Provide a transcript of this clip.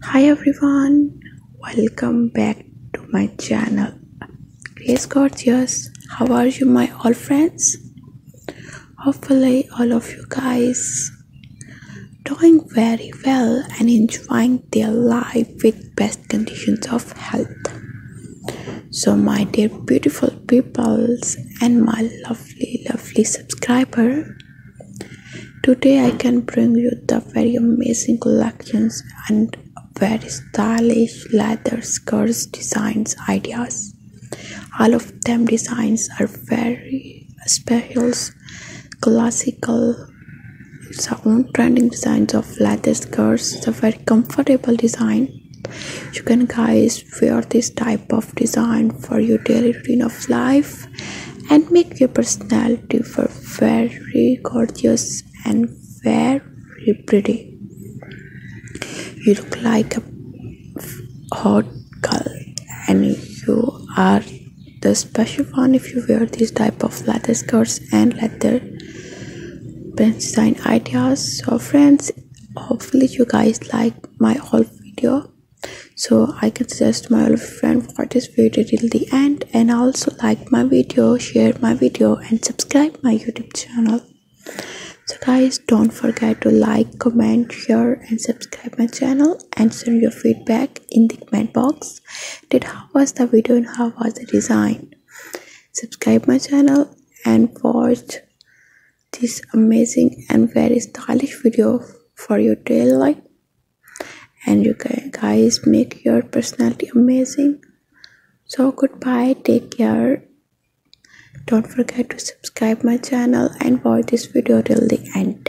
Hi everyone, welcome back to my channel. Grace Gorgeous, how are you my all friends? Hopefully all of you guys doing very well and enjoying their life with best conditions of health. So my dear beautiful peoples and my lovely subscriber, today I can bring you the very amazing collections and very stylish leather skirts designs ideas. All of them designs are very special, classical, sound trending designs of leather skirts. It's a very comfortable design. You can guys wear this type of design for your daily routine of life and make your personality for very gorgeous and very pretty. You look like a hot girl and you are the special one if you wear this type of leather skirts and leather pants design ideas. So friends, hopefully you guys like my whole video, so I can suggest my all friend watch this video till the end and also like my video, share my video and subscribe my YouTube channel. So guys, don't forget to like, comment, share and subscribe my channel and send your feedback in the comment box that how was the video and how was the design. Subscribe my channel and watch this amazing and very stylish video for your daily life, and you can guys make your personality amazing. So goodbye, take care. Don't forget to subscribe my channel and watch this video till the end.